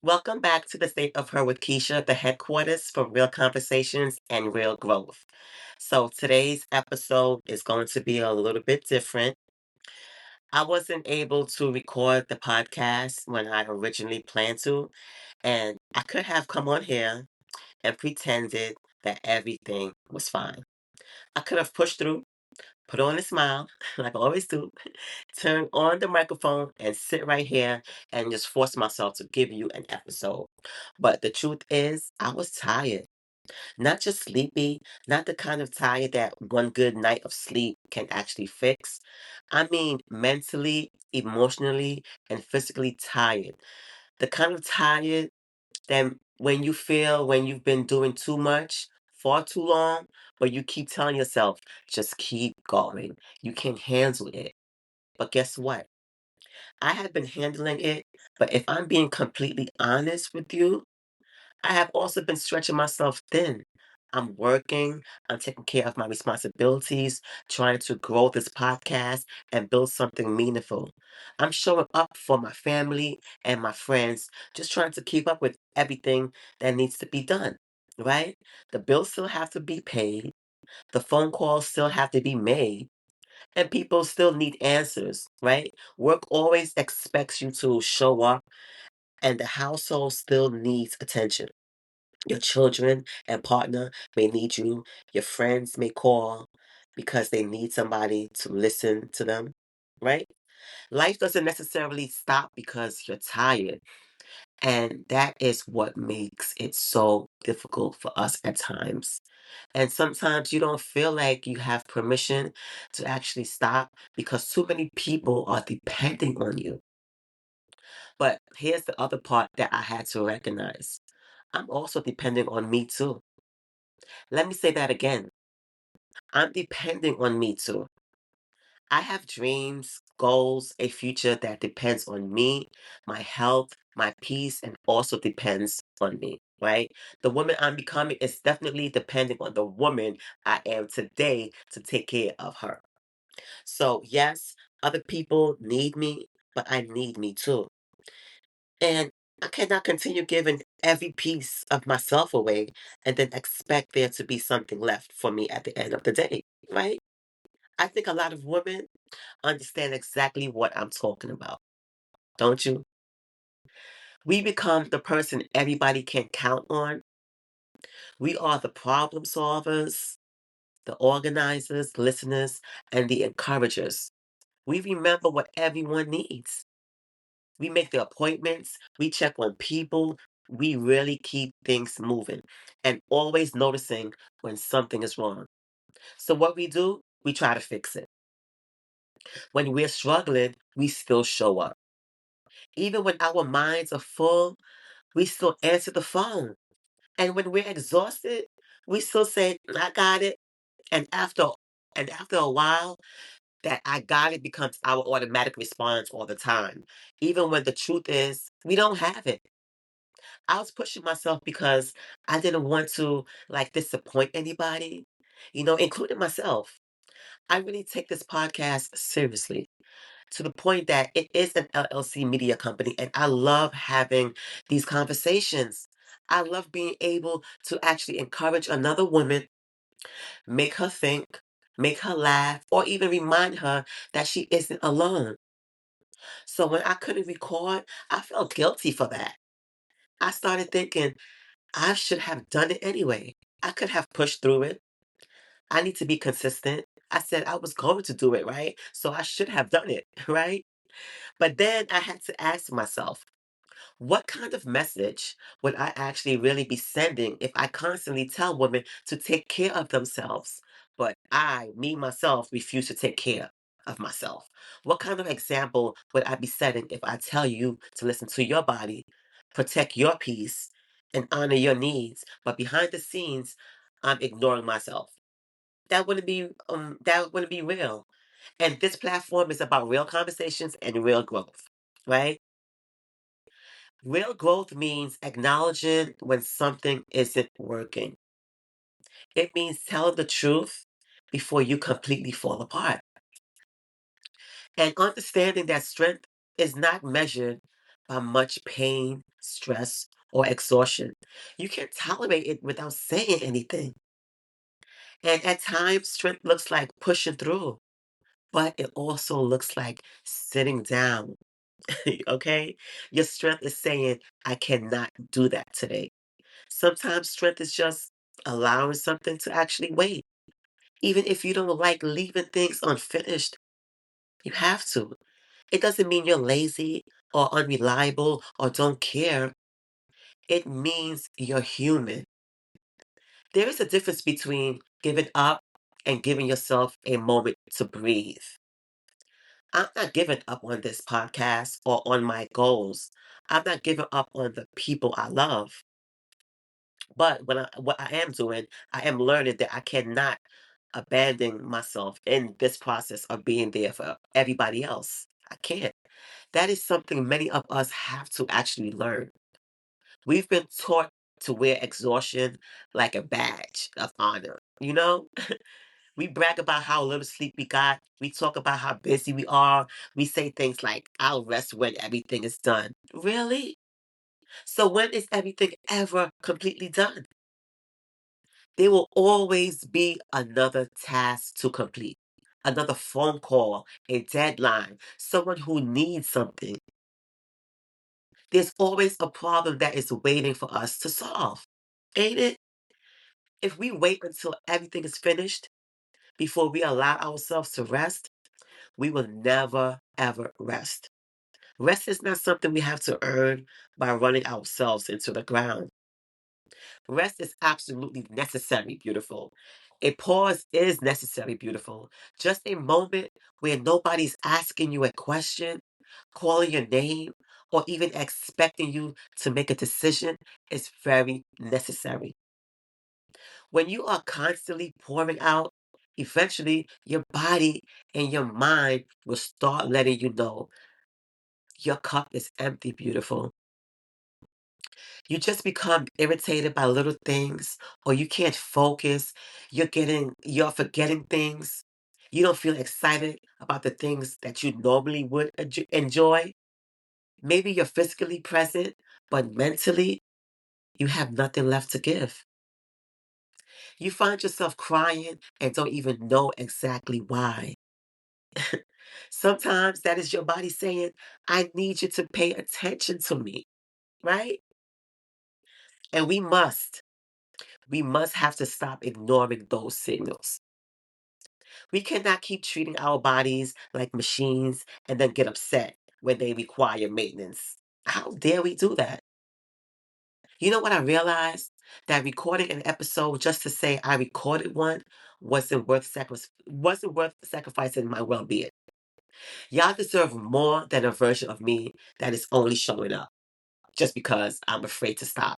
Welcome back to the State of Her with Keisha, the headquarters for real conversations and real growth. So today's episode is going to be a little bit different. I wasn't able to record the podcast when I originally planned to, and I could have come on here and pretended that everything was fine. I could have pushed through, put on a smile, like I always do, turn on the microphone and sit right here and just force myself to give you an episode. But the truth is, I was tired. Not just sleepy, not the kind of tired that one good night of sleep can actually fix. I mean, mentally, emotionally, and physically tired. The kind of tired that when you've been doing too much for too long, but you keep telling yourself, just keep going. You can handle it. But guess what? I have been handling it, but if I'm being completely honest with you, I have also been stretching myself thin. I'm working, I'm taking care of my responsibilities, trying to grow this podcast and build something meaningful. I'm showing up for my family and my friends, just trying to keep up with everything that needs to be done, right? The bills still have to be paid, the phone calls still have to be made, and people still need answers, right? Work always expects you to show up, and the household still needs attention. Your children and partner may need you. Your friends may call because they need somebody to listen to them, right? Life doesn't necessarily stop because you're tired. And that is what makes it so difficult for us at times. And sometimes you don't feel like you have permission to actually stop because too many people are depending on you. But here's the other part that I had to recognize. I'm also depending on me too. Let me say that again. I'm depending on me too. I have dreams, goals, a future that depends on me, my health, my peace, and also depends on me, right? The woman I'm becoming is definitely depending on the woman I am today to take care of her. So, yes, other people need me, but I need me too. And I cannot continue giving every piece of myself away and then expect there to be something left for me at the end of the day, right? I think a lot of women understand exactly what I'm talking about, don't you? We become the person everybody can count on. We are the problem solvers, the organizers, listeners, and the encouragers. We remember what everyone needs. We make the appointments, we check on people, we really keep things moving and always noticing when something is wrong. So, what we do, we try to fix it. When we're struggling, we still show up. Even when our minds are full, we still answer the phone. And when we're exhausted, we still say, I got it. And after after a while, that I got it becomes our automatic response all the time. Even when the truth is we don't have it. I was pushing myself because I didn't want to like disappoint anybody, including myself. I really take this podcast seriously to the point that it is an LLC media company, and I love having these conversations. I love being able to actually encourage another woman, make her think, make her laugh, or even remind her that she isn't alone. So when I couldn't record, I felt guilty for that. I started thinking I should have done it anyway. I could have pushed through it. I need to be consistent. I said I was going to do it, right? So I should have done it, right? But then I had to ask myself, what kind of message would I actually really be sending if I constantly tell women to take care of themselves, but me, myself, refuse to take care of myself? What kind of example would I be setting if I tell you to listen to your body, protect your peace, and honor your needs, but behind the scenes, I'm ignoring myself? That wouldn't be real. And this platform is about real conversations and real growth, right? Real growth means acknowledging when something isn't working. It means telling the truth before you completely fall apart. And understanding that strength is not measured by much pain stress, or exhaustion. You can't tolerate it without saying anything. And at times, strength looks like pushing through, but it also looks like sitting down. Okay? Your strength is saying, I cannot do that today. Sometimes strength is just allowing something to actually wait. Even if you don't like leaving things unfinished, you have to. It doesn't mean you're lazy or unreliable or don't care. It means you're human. There is a difference between giving up and giving yourself a moment to breathe. I'm not giving up on this podcast or on my goals. I'm not giving up on the people I love. But what I am doing, I am learning that I cannot abandon myself in this process of being there for everybody else. I can't. That is something many of us have to actually learn. We've been taught to wear exhaustion like a badge of honor. We brag about how little sleep we got. We talk about how busy we are. We say things like, I'll rest when everything is done. Really? So, when is everything ever completely done? There will always be another task to complete, another phone call, a deadline, someone who needs something. There's always a problem that is waiting for us to solve, ain't it? If we wait until everything is finished before we allow ourselves to rest, we will never, ever rest. Rest is not something we have to earn by running ourselves into the ground. Rest is absolutely necessary, beautiful. A pause is necessary, beautiful. Just a moment where nobody's asking you a question, calling your name, or even expecting you to make a decision is very necessary. When you are constantly pouring out, eventually your body and your mind will start letting you know your cup is empty, beautiful. You just become irritated by little things, or you can't focus. You're forgetting things. You don't feel excited about the things that you normally would enjoy. Maybe you're physically present, but mentally, you have nothing left to give. You find yourself crying and don't even know exactly why. Sometimes that is your body saying, I need you to pay attention to me, right? And we must have to stop ignoring those signals. We cannot keep treating our bodies like machines and then get upset when they require maintenance. How dare we do that? You know what I realized? That recording an episode just to say I recorded one wasn't worth sacrificing my well-being. Y'all deserve more than a version of me that is only showing up just because I'm afraid to stop.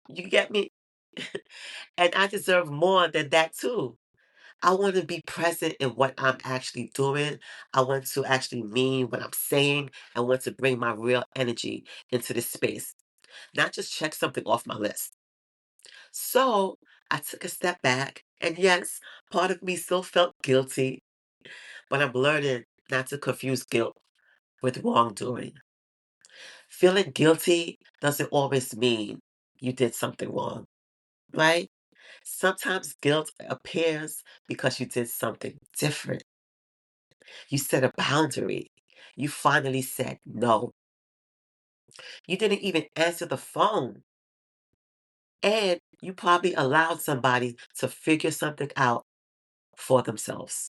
You get me? And I deserve more than that too. I want to be present in what I'm actually doing. I want to actually mean what I'm saying. I want to bring my real energy into this space, not just check something off my list. So I took a step back, and yes, part of me still felt guilty, but I'm learning not to confuse guilt with wrongdoing. Feeling guilty doesn't always mean you did something wrong, right? Sometimes guilt appears because you did something different. You set a boundary. You finally said no. You didn't even answer the phone. And you probably allowed somebody to figure something out for themselves.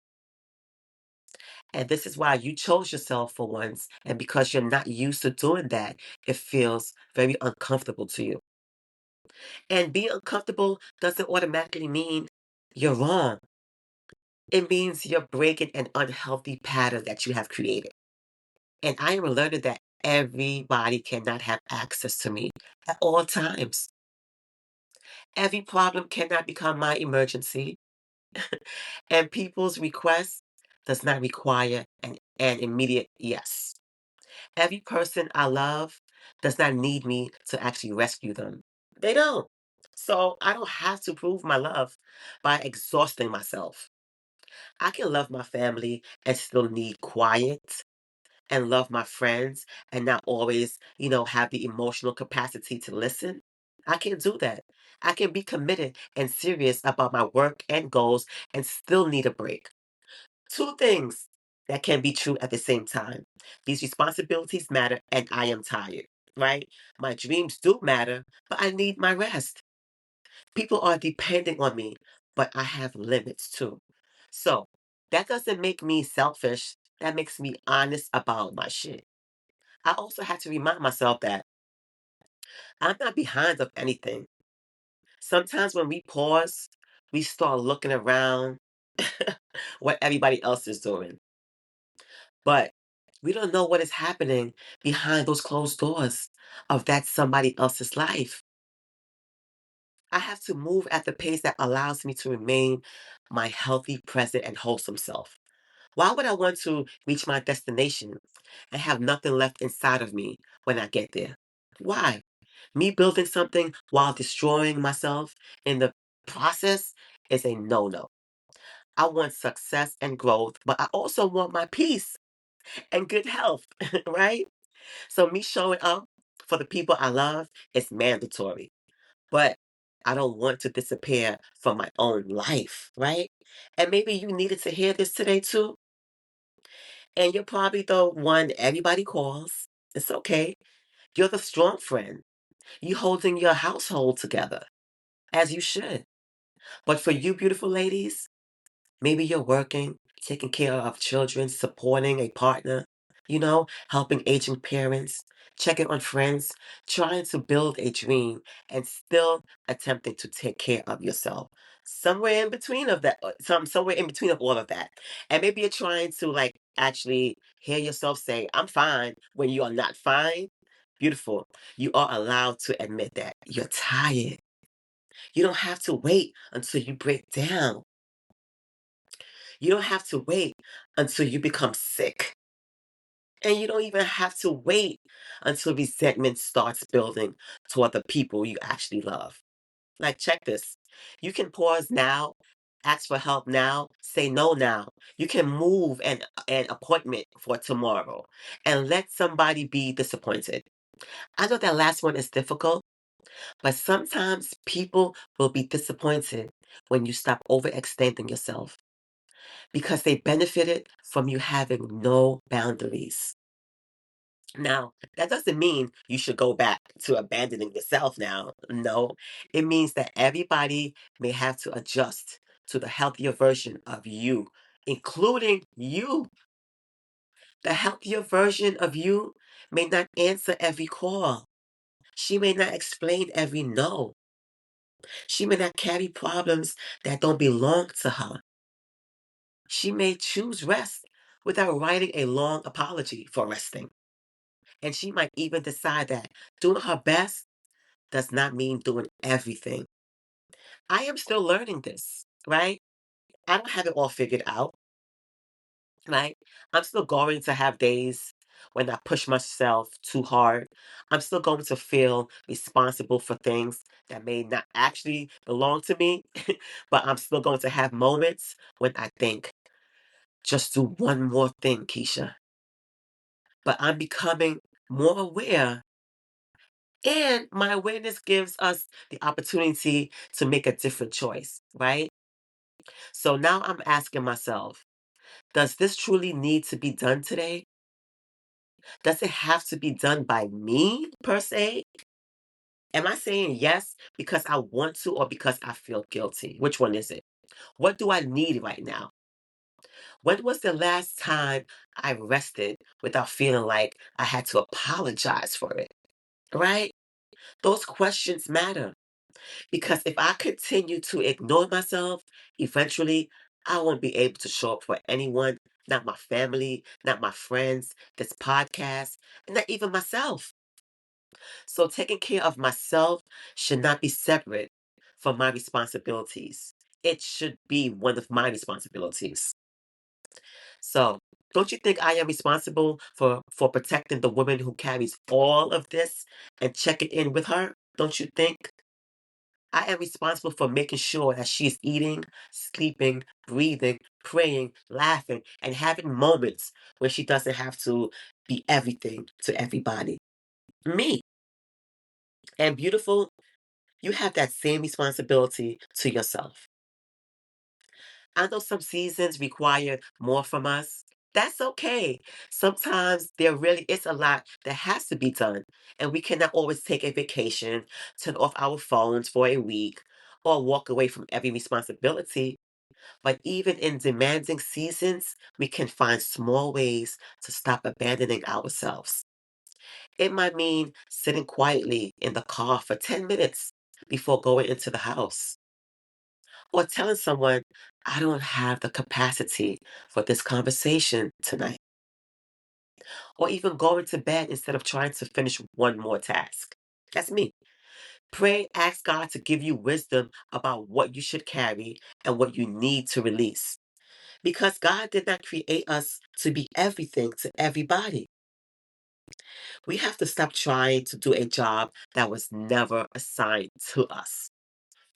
And this is why you chose yourself for once. And because you're not used to doing that, it feels very uncomfortable to you. And being uncomfortable doesn't automatically mean you're wrong. It means you're breaking an unhealthy pattern that you have created. And I am learning that everybody cannot have access to me at all times. Every problem cannot become my emergency, and people's request does not require an immediate yes. Every person I love does not need me to actually rescue them. They don't. So I don't have to prove my love by exhausting myself. I can love my family and still need quiet, and love my friends and not always, have the emotional capacity to listen. I can't do that. I can be committed and serious about my work and goals and still need a break. Two things that can be true at the same time. These responsibilities matter and I am tired, right? My dreams do matter, but I need my rest. People are depending on me, but I have limits too. So that doesn't make me selfish. That makes me honest about my shit. I also have to remind myself that I'm not behind of anything. Sometimes when we pause, we start looking around what everybody else is doing. But we don't know what is happening behind those closed doors of that somebody else's life. I have to move at the pace that allows me to remain my healthy, present, and wholesome self. Why would I want to reach my destination and have nothing left inside of me when I get there? Why? Me building something while destroying myself in the process is a no no. I want success and growth, but I also want my peace and good health, right? So, me showing up for the people I love is mandatory, but I don't want to disappear from my own life, right? And maybe you needed to hear this today too. And you're probably the one everybody calls. It's okay. You're the strong friend. You holding your household together, as you should. But for you, beautiful ladies, maybe you're working, taking care of children, supporting a partner, helping aging parents, checking on friends, trying to build a dream, and still attempting to take care of yourself. Somewhere in between of that, somewhere in between of all of that. And maybe you're trying to like actually hear yourself say, I'm fine when you are not fine. Beautiful. You are allowed to admit that you're tired. You don't have to wait until you break down. You don't have to wait until you become sick. And you don't even have to wait until resentment starts building toward the people you actually love. Like, check this. You can pause now, ask for help now, say no now. You can move an appointment for tomorrow and let somebody be disappointed. I know that last one is difficult, but sometimes people will be disappointed when you stop overextending yourself because they benefited from you having no boundaries. Now, that doesn't mean you should go back to abandoning yourself now. No, it means that everybody may have to adjust to the healthier version of you, including you. The healthier version of you may not answer every call. She may not explain every no. She may not carry problems that don't belong to her. She may choose rest without writing a long apology for resting. And she might even decide that doing her best does not mean doing everything. I am still learning this, right? I don't have it all figured out, right? I'm still going to have days when I push myself too hard. I'm still going to feel responsible for things that may not actually belong to me, but I'm still going to have moments when I think, just do one more thing, Keisha. But I'm becoming more aware, and my awareness gives us the opportunity to make a different choice, right? So now I'm asking myself, does this truly need to be done today? Does it have to be done by me per se? Am I saying yes because I want to or because I feel guilty? Which one is it? What do I need right now? When was the last time I rested without feeling like I had to apologize for it? Right? Those questions matter because if I continue to ignore myself, eventually I won't be able to show up for anyone, not my family, not my friends, this podcast, and not even myself. So taking care of myself should not be separate from my responsibilities. It should be one of my responsibilities. So, don't you think I am responsible for protecting the woman who carries all of this and checking in with her? Don't you think? I am responsible for making sure that she is eating, sleeping, breathing, praying, laughing, and having moments where she doesn't have to be everything to everybody. Me. And beautiful, you have that same responsibility to yourself. I know some seasons require more from us. That's okay. Sometimes there really is a lot that has to be done, and we cannot always take a vacation, turn off our phones for a week, or walk away from every responsibility. But even in demanding seasons, we can find small ways to stop abandoning ourselves. It might mean sitting quietly in the car for 10 minutes before going into the house, or telling someone, I don't have the capacity for this conversation tonight, or even going to bed instead of trying to finish one more task. That's me. Pray, ask God to give you wisdom about what you should carry and what you need to release. Because God did not create us to be everything to everybody. We have to stop trying to do a job that was never assigned to us.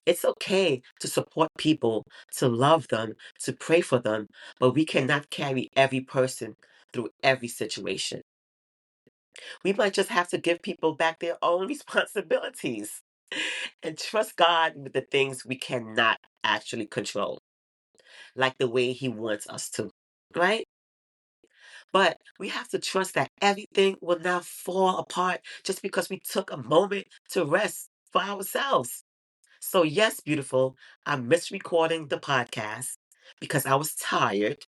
It's okay to support people, to love them, to pray for them, but we cannot carry every person through every situation. We might just have to give people back their own responsibilities and trust God with the things we cannot actually control, like the way He wants us to, right? But we have to trust that everything will not fall apart just because we took a moment to rest for ourselves. So, yes, beautiful, I missed recording the podcast because I was tired.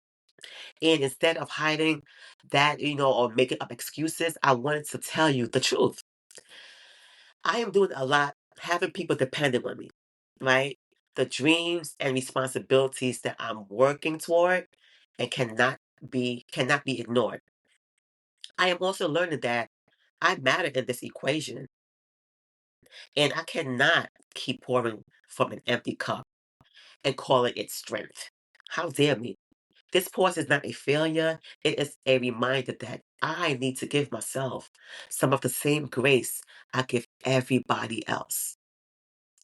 And instead of hiding that, or making up excuses, I wanted to tell you the truth. I am doing a lot, having people dependent on me, right? The dreams and responsibilities that I'm working toward and cannot be ignored. I am also learning that I matter in this equation, and I cannot keep pouring from an empty cup and calling it strength. How dare me? This pause is not a failure, it is a reminder that I need to give myself some of the same grace I give everybody else.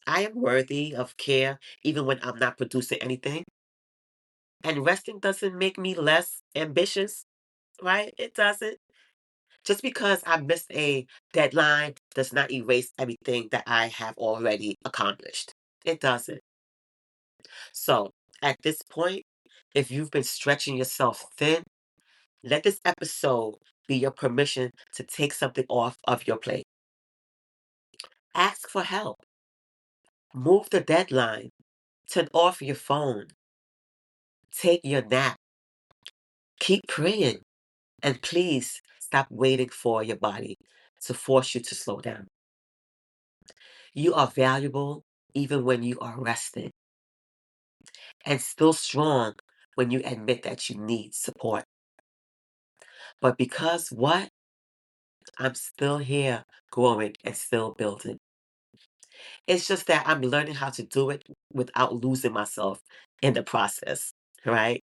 I am worthy of care even when I'm not producing anything. And resting doesn't make me less ambitious, right? It doesn't. Just because I missed a deadline does not erase everything that I have already accomplished. It doesn't. So, at this point, if you've been stretching yourself thin, let this episode be your permission to take something off of your plate. Ask for help. Move the deadline. Turn off your phone. Take your nap. Keep praying. And please stop waiting for your body to force you to slow down. You are valuable even when you are resting, and still strong when you admit that you need support. But because what? I'm still here growing and still building. It's just that I'm learning how to do it without losing myself in the process, right?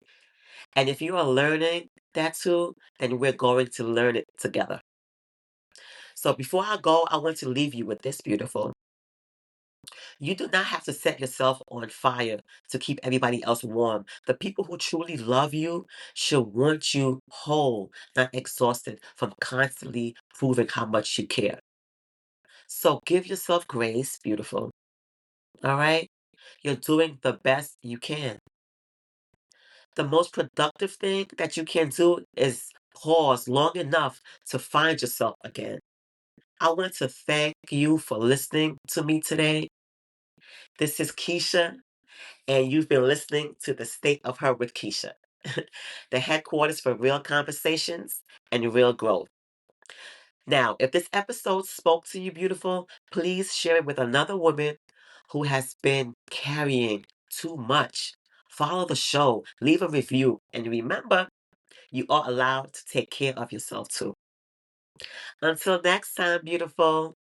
And if you are learning that too, then we're going to learn it together. So before I go, I want to leave you with this beautiful. You do not have to set yourself on fire to keep everybody else warm. The people who truly love you should want you whole, not exhausted from constantly proving how much you care. So give yourself grace, beautiful. All right? You're doing the best you can. The most productive thing that you can do is pause long enough to find yourself again. I want to thank you for listening to me today. This is Keisha, and you've been listening to The State of Her with Keisha, the headquarters for real conversations and real growth. Now, if this episode spoke to you, beautiful, please share it with another woman who has been carrying too much. Follow the show, leave a review, and remember, you are allowed to take care of yourself too. Until next time, beautiful,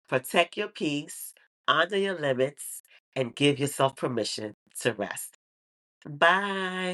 protect your peace, honor your limits, and give yourself permission to rest. Bye.